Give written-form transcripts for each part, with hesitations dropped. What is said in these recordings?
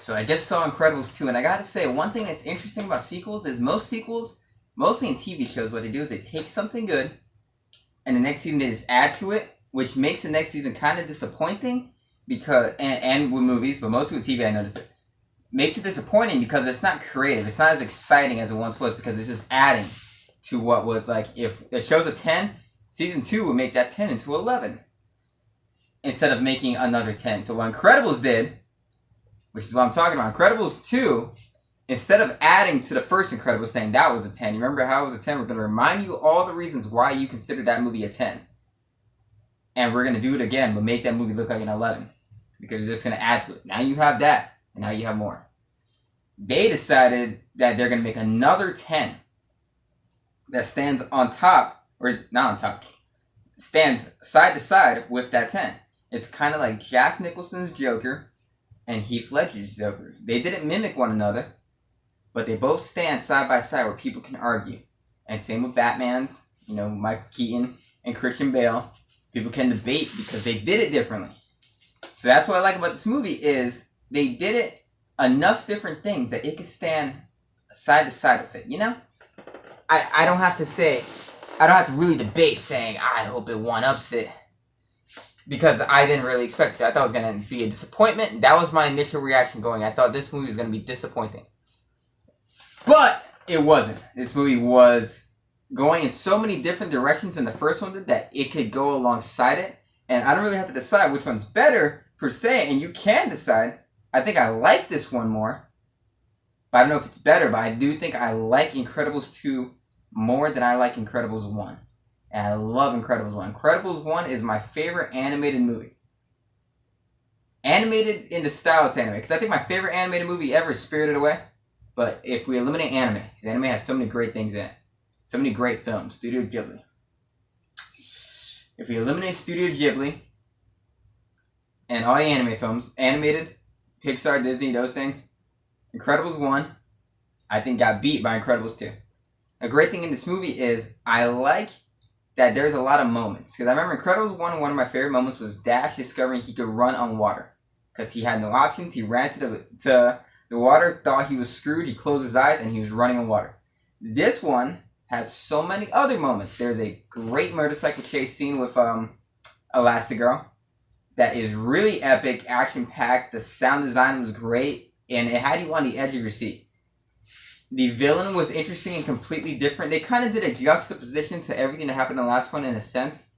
So I just saw Incredibles 2, and I gotta say, one thing that's interesting about sequels is most sequels, mostly in TV shows, what they do is they take something good, and the next season they just add to it, which makes the next season kind of disappointing, because, and with movies, but mostly with TV I noticed it, makes it disappointing because it's not creative, it's not as exciting as it once was, because it's just adding to what was like, if it shows a 10, season 2 would make that 10 into 11, instead of making another 10. So what Incredibles did, which is what I'm talking about, Incredibles 2, instead of adding to the first Incredibles saying that was a 10, you remember how it was a 10? We're going to remind you all the reasons why you consider that movie a 10. And we're going to do it again, but make that movie look like an 11. Because you're just going to add to it. Now you have that, and now you have more. They decided that they're going to make another 10 that stands on top, or not on top, stands side to side with that 10. It's kind of like Jack Nicholson's Joker and Heath Ledger's Joker. They didn't mimic one another, but they both stand side by side where people can argue. And same with Batman's, you know, Michael Keaton and Christian Bale. People can debate because they did it differently. So that's what I like about this movie is they did it enough different things that it could stand side to side with it, you know? I don't have to say, I don't have to really debate saying, I hope it one-ups it. Because I didn't really expect it. I thought it was going to be a disappointment. That was my initial reaction going. I thought this movie was going to be disappointing. But it wasn't. This movie was going in so many different directions than the first one did that it could go alongside it. And I don't really have to decide which one's better, per se. And you can decide. I think I like this one more. But I don't know if it's better. But I do think I like Incredibles 2 more than I like Incredibles 1. And I love Incredibles 1. Incredibles 1 is my favorite animated movie. Animated in the style it's animated. Because I think my favorite animated movie ever is Spirited Away. But if we eliminate anime, because anime has so many great things in it. So many great films. Studio Ghibli. If we eliminate Studio Ghibli and all the anime films, animated, Pixar, Disney, those things, Incredibles 1, I think got beat by Incredibles 2. A great thing in this movie is I like that there's a lot of moments. Because I remember Incredibles 1, one of my favorite moments was Dash discovering he could run on water. Because he had no options. He ran to the water, thought he was screwed. He closed his eyes and he was running on water. This one has so many other moments. There's a great motorcycle chase scene with Elastigirl that is really epic, action-packed. The sound design was great. And it had you on the edge of your seat. The villain was interesting and completely different. They kind of did a juxtaposition to everything that happened in the last one in a sense.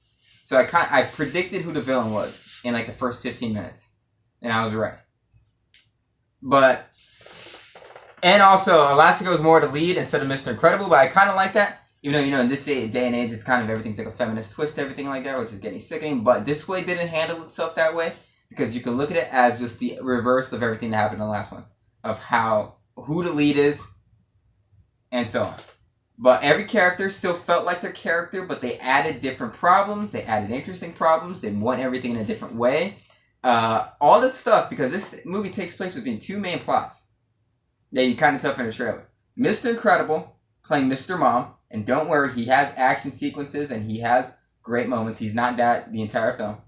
So I predicted who the villain was in like the first 15 minutes. And I was right. But, and also Elastigirl was more the lead instead of Mr. Incredible, but I kind of like that. Even though, you know, in this day and age, it's kind of everything's like a feminist twist, everything like that, which is getting sickening. But this way didn't handle itself that way. Because you can look at it as just the reverse of everything that happened in the last one. Of who the lead is. And so on. But every character still felt like their character, but they added different problems. They added interesting problems. They went everything in a different way. All this stuff, because this movie takes place between two main plots that you kind of tell from the trailer. Mr. Incredible playing Mr. Mom. And don't worry, he has action sequences and he has great moments. He's not that the entire film.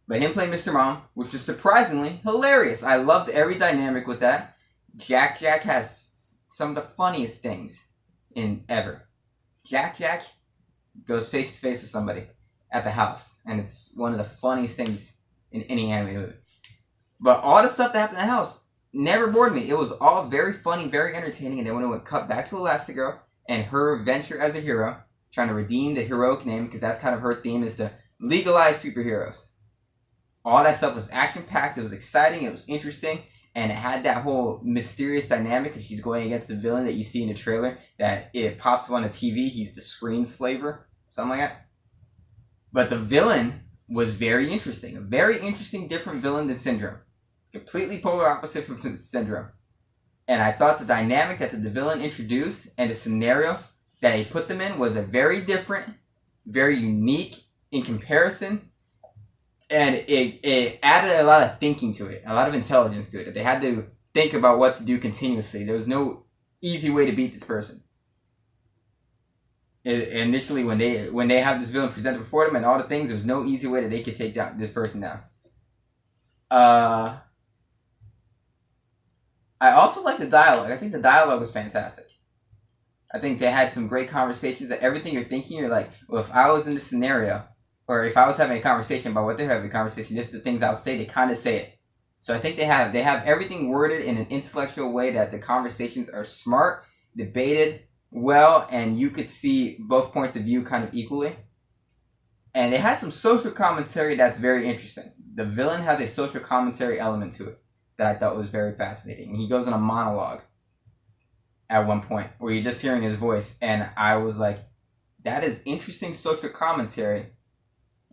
But him playing Mr. Mom, which is surprisingly hilarious. I loved every dynamic with that. Jack has some of the funniest things ever. Jack goes face to face with somebody at the house, and it's one of the funniest things in any animated movie. But all the stuff that happened in the house never bored me. It was all very funny, very entertaining, and then when it would cut back to Elastigirl and her venture as a hero, trying to redeem the heroic name, because that's kind of her theme, is to legalize superheroes. All that stuff was action-packed, it was exciting, it was interesting, and it had that whole mysterious dynamic because she's going against the villain that you see in the trailer, that it pops up on the TV, he's the screen slaver, something like that. But the villain was very interesting. A very interesting, different villain than Syndrome. Completely polar opposite from Syndrome. And I thought the dynamic that the villain introduced and the scenario that he put them in was a very different, very unique in comparison. And it added a lot of thinking to it, a lot of intelligence to it. They had to think about what to do continuously. There was no easy way to beat this person. Initially, when they have this villain presented before them and all the things, there was no easy way that they could take this person down. I also like the dialogue. I think the dialogue was fantastic. I think they had some great conversations. That everything you're thinking, you're like, well, if I was in this scenario, or if I was having a conversation about what they're having a conversation, this is the things I would say. They kind of say it. So I think they have everything worded in an intellectual way that the conversations are smart, debated well, and you could see both points of view kind of equally. And they had some social commentary that's very interesting. The villain has a social commentary element to it that I thought was very fascinating. And he goes on a monologue at one point where you're just hearing his voice, and I was like, that is interesting social commentary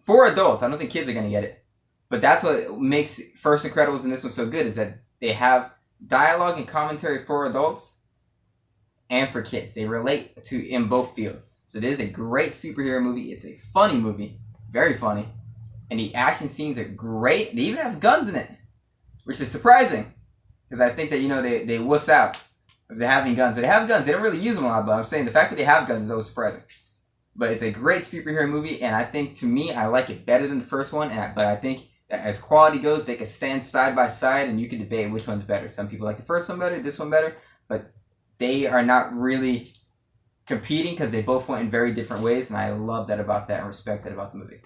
for adults. I don't think kids are going to get it. But that's what makes First Incredibles and this one so good, is that they have dialogue and commentary for adults and for kids. They relate to in both fields. So it is a great superhero movie. It's a funny movie. Very funny. And the action scenes are great. They even have guns in it, which is surprising. Because I think that, they wuss out if they're having guns. But they have guns. They don't really use them a lot, but I'm saying the fact that they have guns is always surprising. But it's a great superhero movie, and I think, to me, I like it better than the first one. But I think that as quality goes, they could stand side by side, and you could debate which one's better. Some people like the first one better, this one better, but they are not really competing because they both went in very different ways, and I love that about that and respect that about the movie.